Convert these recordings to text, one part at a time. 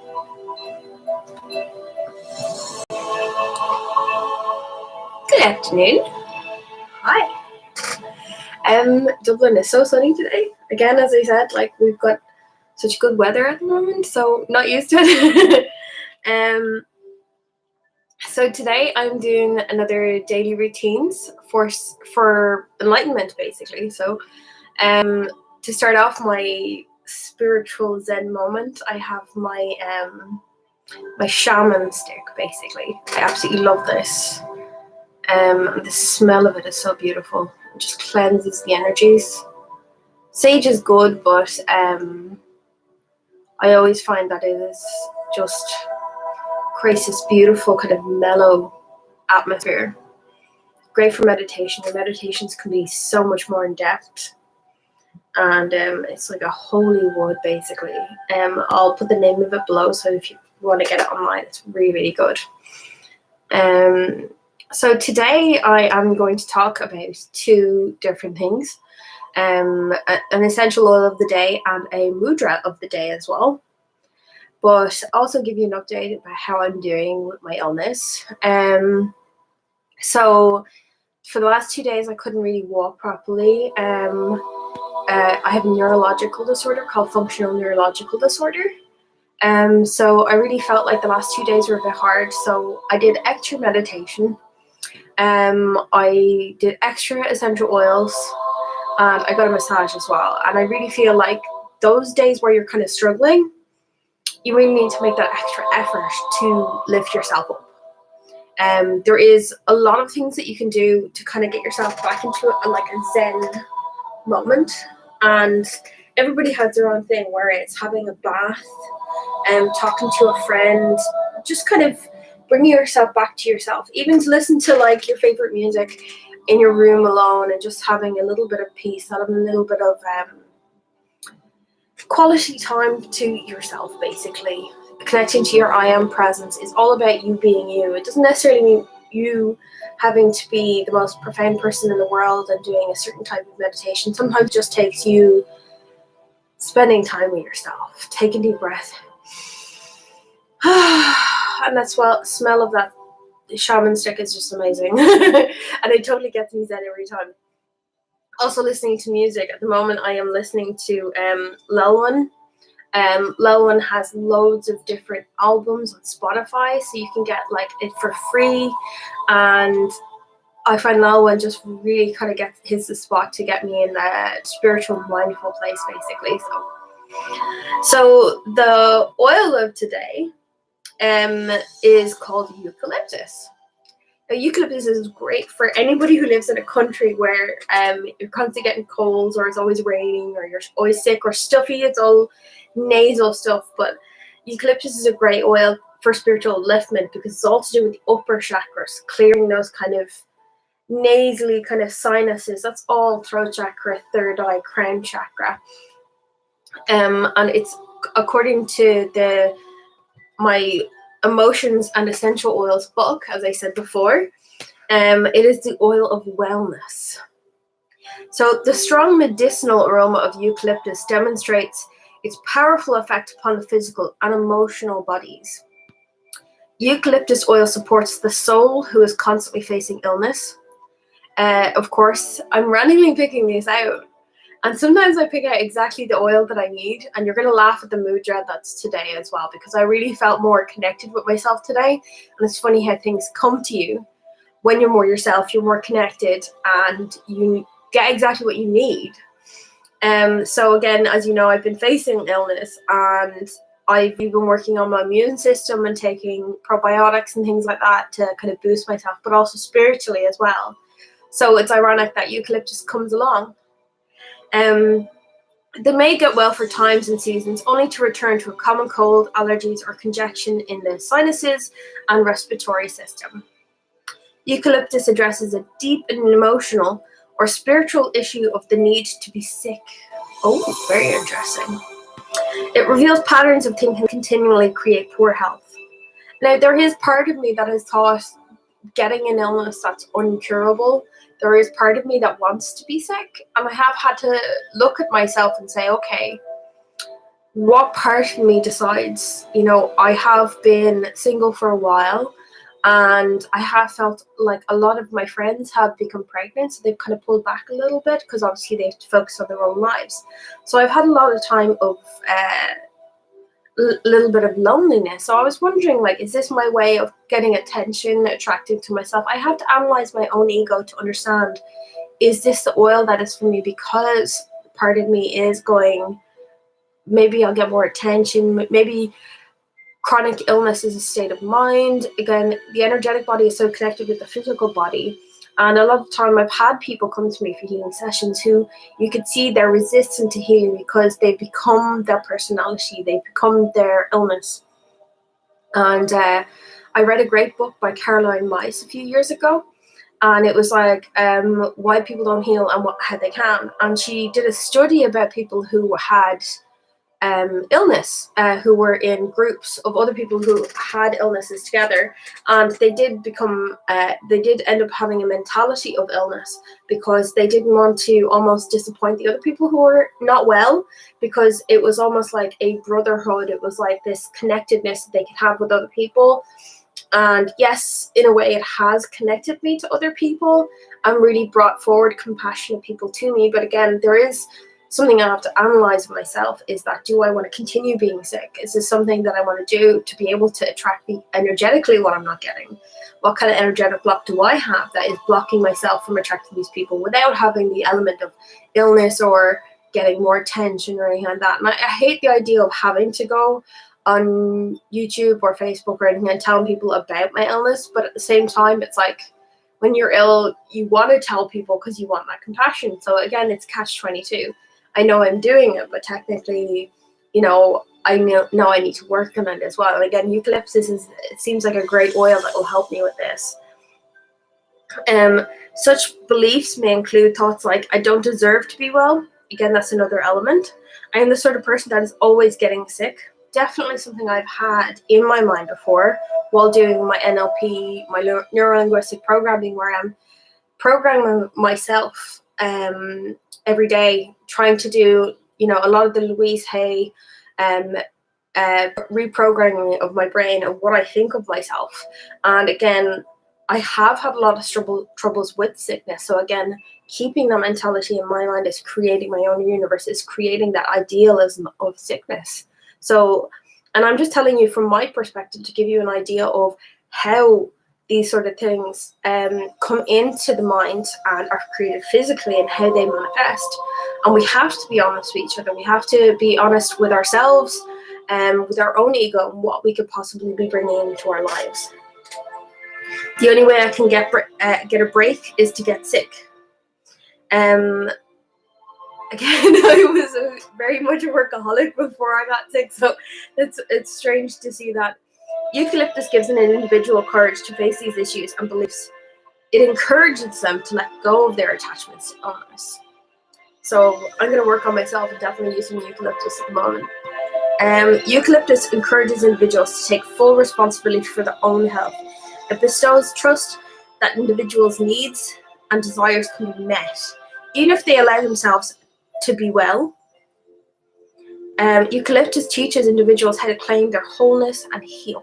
Good afternoon. Hi. Dublin is so sunny today. Again, as I said, like we've got such good weather at the moment, so not used to it. So today I'm doing another daily routines for enlightenment, basically. So, to start off my spiritual Zen moment, I have my my shaman stick, basically. I absolutely love this. The smell of it is so beautiful. It just cleanses the energies. Sage is good, but I always find that it is just creates this beautiful kind of mellow atmosphere. Great for meditation. The meditations can be so much more in depth. And it's like a holy wood, basically. I'll put the name of it below, so if you want to get it online, it's really, really good. So today I am going to talk about two different things. An essential oil of the day and a mudra of the day as well. But also give you an update about how I'm doing with my illness. So for the last 2 days I couldn't really walk properly. I have a neurological disorder called functional neurological disorder. So I really felt like the last 2 days were a bit hard. So I did extra meditation. I did extra essential oils, and I got a massage as well. And I really feel like those days where you're kind of struggling, you really need to make that extra effort to lift yourself up. There is a lot of things that you can do to kind of get yourself back into like a Zen moment, and everybody has their own thing, where it's having a bath, talking to a friend, just kind of bringing yourself back to yourself, even to listen to like your favorite music in your room alone and just having a little bit of peace, having a little bit of quality time to yourself, basically. Connecting to your I am presence is all about you being you. It doesn't necessarily mean you having to be the most profound person in the world and doing a certain type of meditation. Sometimes it just takes you spending time with yourself, taking a deep breath. And that smell of that shaman stick is just amazing. And it totally gets me zen every time. Also listening to music. At the moment I am listening to Lelwyn. Lelwyn has loads of different albums on Spotify, so you can get like it for free. And I find Lelwyn just really kind of hits the spot to get me in a spiritual, mindful place, basically. So the oil of today is called eucalyptus. Now, eucalyptus is great for anybody who lives in a country where you're constantly getting colds, or it's always raining, or you're always sick or stuffy. It's all nasal stuff. But eucalyptus is a great oil for spiritual upliftment because it's all to do with the upper chakras, clearing those kind of nasally kind of sinuses. That's all throat chakra, third eye, crown chakra. And it's according to my Emotions and Essential Oils book, as I said before, it is the oil of wellness. So the strong medicinal aroma of eucalyptus demonstrates its powerful effect upon the physical and emotional bodies. Eucalyptus oil supports the soul who is constantly facing illness. Of course, I'm randomly picking these out. And sometimes I pick out exactly the oil that I need, and you're going to laugh at the mudra that's today as well, because I really felt more connected with myself today. And it's funny how things come to you when you're more yourself, you're more connected, and you get exactly what you need. So again, as you know, I've been facing illness, and I've been working on my immune system and taking probiotics and things like that to kind of boost myself, but also spiritually as well. So it's ironic that eucalyptus comes along. They may get well for times and seasons, only to return to a common cold, allergies, or congestion in the sinuses and respiratory system. Eucalyptus addresses a deep and emotional or spiritual issue of the need to be sick. Oh, very interesting. It reveals patterns of thinking continually create poor health. Now, there is part of me that has thought getting an illness that's uncurable. There is part of me that wants to be sick, and I have had to look at myself and say, okay, what part of me decides. I have been single for a while, and I have felt like a lot of my friends have become pregnant, so they've kind of pulled back a little bit because obviously they have to focus on their own lives. So I've had a lot of time of little bit of loneliness. So I was wondering, like, is this my way of getting attention, attracting to myself? I have to analyze my own ego to understand, is this the oil that is for me? Because part of me is going, maybe I'll get more attention, maybe chronic illness is a state of mind. Again, the energetic body is so connected with the physical body. And a lot of the time I've had people come to me for healing sessions who you could see they're resistant to healing because they've become their personality, they've become their illness. And I read a great book by Caroline Myss a few years ago, and it was like why people don't heal and how they can. And she did a study about people who had illness, who were in groups of other people who had illnesses together, and they did end up having a mentality of illness because they didn't want to almost disappoint the other people who were not well, because it was almost like a brotherhood. It was like this connectedness that they could have with other people. And yes, in a way it has connected me to other people and really brought forward compassionate people to me. But again, there is something I have to analyze myself, is that, do I want to continue being sick? Is this something that I want to do to be able to attract me energetically what I'm not getting? What kind of energetic block do I have that is blocking myself from attracting these people without having the element of illness or getting more attention or anything like that? And I hate the idea of having to go on YouTube or Facebook or anything and telling people about my illness, but at the same time, it's like, when you're ill, you want to tell people because you want that compassion. So again, it's catch-22. I know I'm doing it, but technically, I know I need to work on it as well. And again, eucalyptus it seems like a great oil that will help me with this. Such beliefs may include thoughts like, I don't deserve to be well. Again, that's another element. I am the sort of person that is always getting sick. Definitely something I've had in my mind before while doing my NLP, my neuro-linguistic programming, where I'm programming myself every day, trying to do, a lot of the Louise Hay reprogramming of my brain and what I think of myself. And again, I have had a lot of troubles with sickness. So again, keeping that mentality in my mind is creating my own universe, is creating that idealism of sickness. So, and I'm just telling you from my perspective to give you an idea of how these sort of things come into the mind and are created physically and how they manifest. And we have to be honest with each other. We have to be honest with ourselves and with our own ego and what we could possibly be bringing into our lives. The only way I can get a break is to get sick. Again, I was very much a workaholic before I got sick, so it's strange to see that. Eucalyptus gives an individual courage to face these issues and beliefs. It encourages them to let go of their attachments to illness. So I'm going to work on myself and definitely using eucalyptus at the moment. Eucalyptus encourages individuals to take full responsibility for their own health. It bestows trust that individuals' needs and desires can be met, even if they allow themselves to be well. Eucalyptus teaches individuals how to claim their wholeness and heal.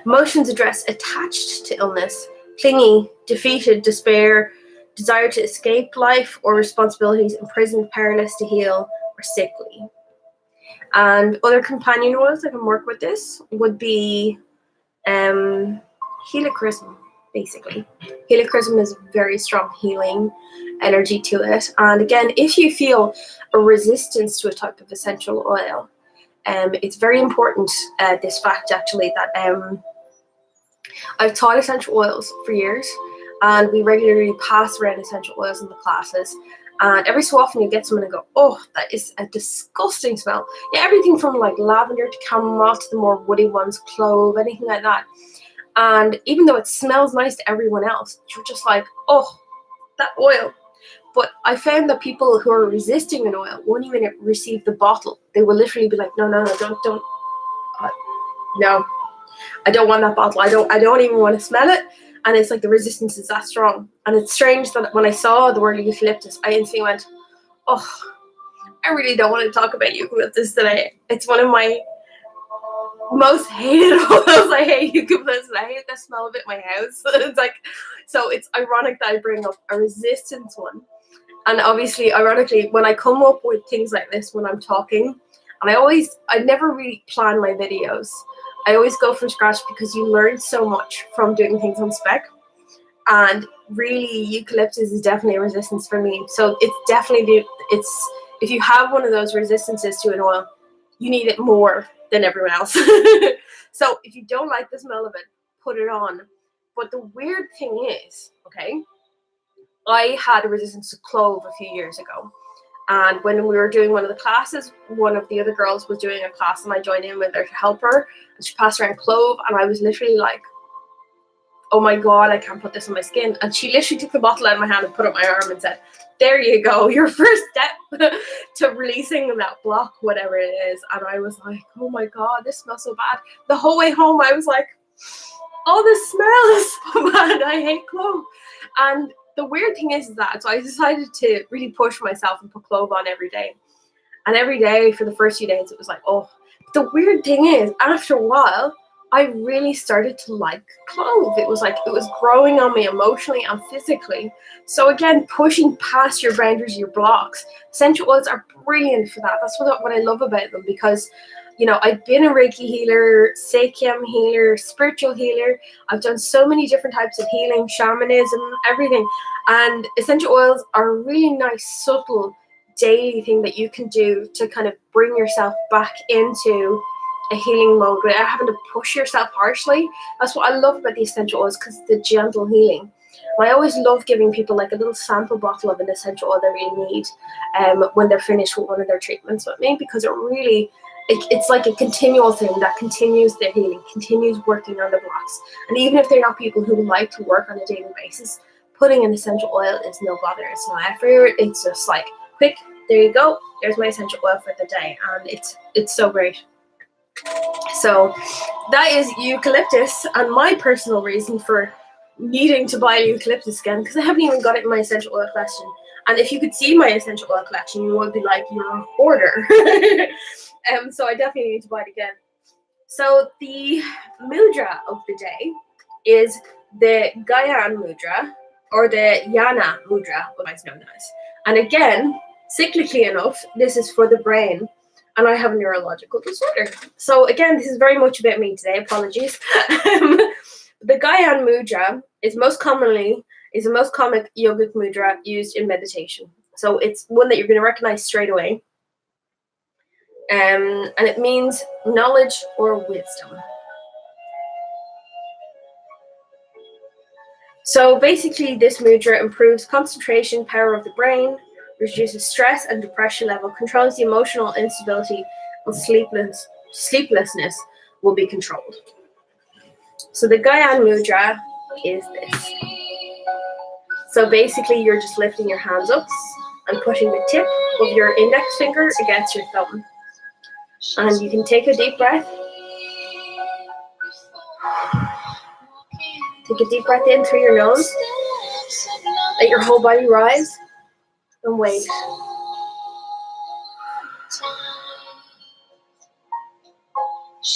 Emotions address attached to illness, clingy, defeated, despair, desire to escape life or responsibilities, imprisoned, powerless to heal, or sickly. And other companion oils that can work with this would be helichrysum, basically. Helichrysum is a very strong healing energy to it. And again, if you feel a resistance to a type of essential oil, it's very important, this fact actually, that I've taught essential oils for years, and we regularly pass around essential oils in the classes. And every so often you get someone and go, oh, that is a disgusting smell. Yeah, everything from like lavender to chamomile to the more woody ones, clove, anything like that. And even though it smells nice to everyone else, you're just like, oh, that oil. But I found that people who are resisting an oil won't even receive the bottle. They will literally be like, no, don't, no, I don't want that bottle. I don't even want to smell it. And it's like the resistance is that strong. And it's strange that when I saw the word eucalyptus, I instantly went, oh, I really don't want to talk about eucalyptus today. It's one of my most hated oils. I hate eucalyptus. I hate the smell of it in my house. It's like, so it's ironic that I bring up a resistance one. And obviously, ironically, when I come up with things like this when I'm talking, and I never really plan my videos. I always go from scratch because you learn so much from doing things on spec. And really, eucalyptus is definitely a resistance for me. So it's definitely, if you have one of those resistances to an oil, you need it more than everyone else. So if you don't like the smell of it, put it on. But the weird thing is, okay, I had a resistance to clove a few years ago. And when we were doing one of the classes, one of the other girls was doing a class and I joined in with her to help her. And she passed around clove and I was literally like, oh my God, I can't put this on my skin. And she literally took the bottle out of my hand and put it on my arm and said, there you go, your first step to releasing that block, whatever it is. And I was like, oh my God, this smells so bad. The whole way home, I was like, oh, this smell is so bad. I hate clove. And the weird thing is that, so I decided to really push myself and put clove on every day. And every day for the first few days, it was like, oh. But the weird thing is, after a while, I really started to like clove. It was like, it was growing on me emotionally and physically. So again, pushing past your boundaries, your blocks. Essential oils are brilliant for that. That's what I love about them, because, you know, I've been a Reiki healer, Seikhyam healer, spiritual healer. I've done so many different types of healing, shamanism, everything. And essential oils are a really nice, subtle, daily thing that you can do to kind of bring yourself back into a healing mode without having to push yourself harshly. That's what I love about the essential oils, because the gentle healing. And I always love giving people like a little sample bottle of an essential oil they really need when they're finished with one of their treatments with me, because it really, it's like a continual thing that continues their healing, continues working on the blocks. And even if they're not people who like to work on a daily basis, putting an essential oil is no bother. It's no effort. It's just like, quick, there you go. There's my essential oil for the day. And it's so great. So that is eucalyptus, and my personal reason for needing to buy eucalyptus again, because I haven't even got it in my essential oil collection. And if you could see my essential oil collection, you would be like, you're a hoarder. So I definitely need to buy it again. So the mudra of the day is the Gyan Mudra, or the Jnana Mudra, what it's known as. And again, cyclically enough, this is for the brain. And I have a neurological disorder. So again, this is very much about me today. Apologies. The Gyan Mudra is the most common yogic mudra used in meditation. So it's one that you're going to recognize straight away. And it means knowledge or wisdom. So basically, this mudra improves concentration, power of the brain, reduces stress and depression level, controls the emotional instability, and sleeplessness will be controlled. So the Gyan Mudra is this. So basically, you're just lifting your hands up and putting the tip of your index finger against your thumb. And you can take a deep breath. Take a deep breath in through your nose. Let your whole body rise. And wait.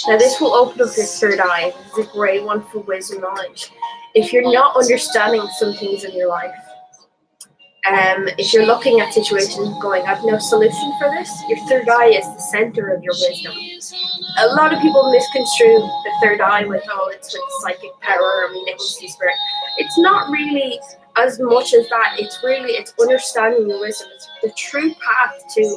Now this will open up your third eye. This is a great one for wisdom knowledge. If you're not understanding some things in your life, if you're looking at situations going, I've no solution for this, your third eye is the center of your wisdom. A lot of people misconstrue the third eye with, oh, it's with psychic power, I mean, it was spirit. It's not really as much as that. It's understanding your wisdom. It's the true path to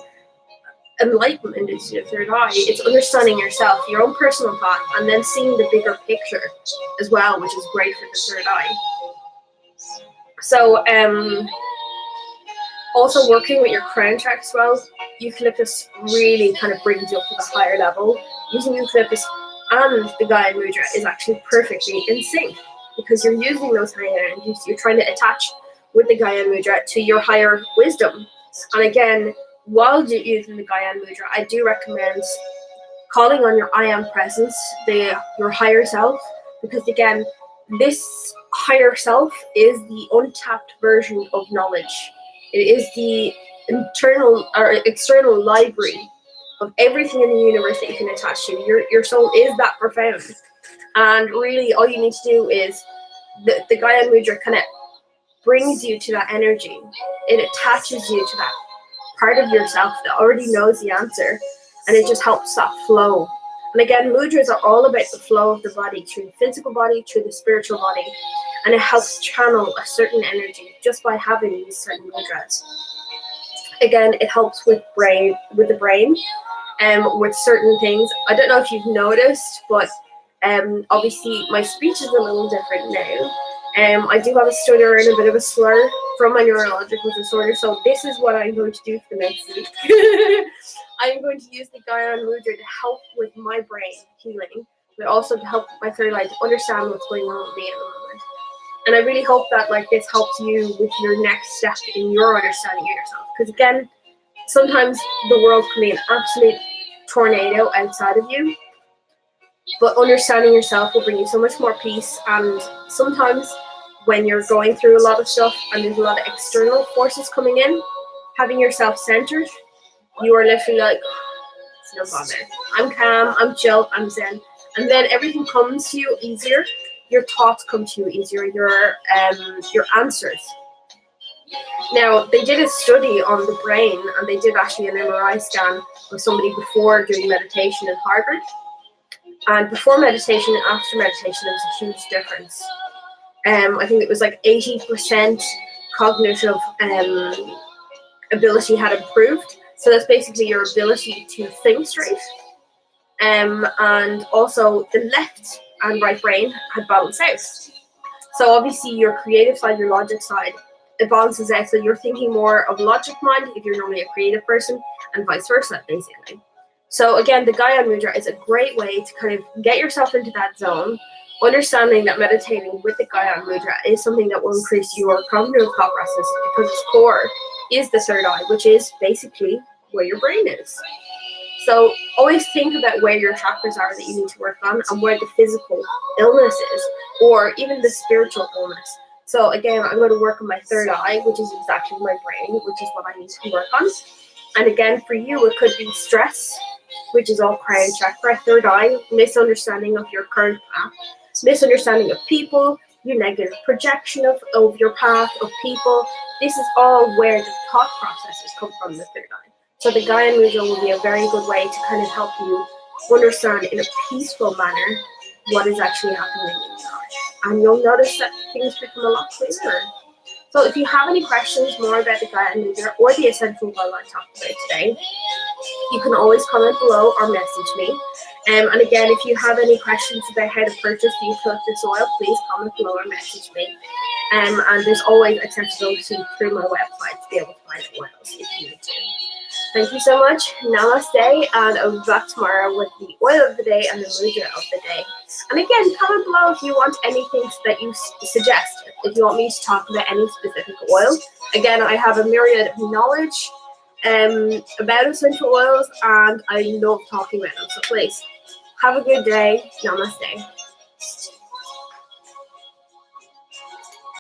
enlightenment is your third eye. It's understanding yourself, your own personal path, and then seeing the bigger picture as well, which is great for the third eye. So, also working with your crown chakra as well, eucalyptus really kind of brings you up to the higher level. Using eucalyptus and the Gyan Mudra is actually perfectly in sync, because you're using those higher energies. You're trying to attach with the Gyan Mudra to your higher wisdom. And again, while using the Gyan Mudra, I do recommend calling on your I am presence, your higher self, because again, this higher self is the untapped version of knowledge. It is the internal or external library of everything in the universe that you can attach to. Your soul is that profound. And really all you need to do is the Gyan Mudra kind of brings you to that energy. It attaches you to that part of yourself that already knows the answer, and it just helps that flow. And again, mudras are all about the flow of the body, through the physical body, through the spiritual body, and it helps channel a certain energy just by having these certain mudras. Again, it helps with the brain, with certain things. I don't know if you've noticed, but obviously my speech is a little different now. I do have a stutter and a bit of a slur from my neurological disorder, so this is what I'm going to do for the next week. I'm going to use the Gyan Mudra to help with my brain healing, but also to help my third eye to understand what's going on with me at the moment. And I really hope that this helps you with your next step in your understanding of yourself. Because again, sometimes the world can be an absolute tornado outside of you, but understanding yourself will bring you so much more peace. And sometimes when you're going through a lot of stuff and there's a lot of external forces coming in, having yourself centered, you are literally like, it's no bother. I'm calm, I'm chill, I'm zen. And then everything comes to you easier. Your thoughts come to you easier, your answers. Now, they did a study on the brain, and they did actually an MRI scan of somebody before doing meditation in Harvard. And before meditation and after meditation, there was a huge difference. I think it was 80% cognitive ability had improved. So that's basically your ability to think straight. And also the left and right brain had balanced out. So obviously your creative side, your logic side, it balances out. So you're thinking more of logic mind if you're normally a creative person, and vice versa, basically. So again, the Gyan Mudra is a great way to kind of get yourself into that zone, understanding that meditating with the Gyan Mudra is something that will increase your cognitive thought process, because its core is the third eye, which is basically where your brain is. So always think about where your chakras are that you need to work on, and where the physical illness is, or even the spiritual illness. So again, I'm going to work on my third eye, which is exactly my brain, which is what I need to work on. And again, for you, it could be stress, which is all crown chakra, third eye, misunderstanding of your current path, misunderstanding of people, your negative projection of your path, of people. This is all where the thought processes come from, the third eye. So the Gyan Mudra will be a very good way to kind of help you understand in a peaceful manner what is actually happening in your life. And you'll notice that things become a lot clearer. So if you have any questions more about the Gyan Mudra or the essential oil I talked about today, you can always comment below or message me. And again, if you have any questions about how to purchase the eucalyptus oil, please comment below or message me. And there's always accessibility through my website to be able to find oils if you need to. Thank you so much. Namaste, and I'll be back tomorrow with the oil of the day and the mudra of the day. And again, comment below if you want anything that you suggest. If you want me to talk about any specific oil. Again, I have a myriad of knowledge about essential oils, and I love talking about them. So please, have a good day. Namaste.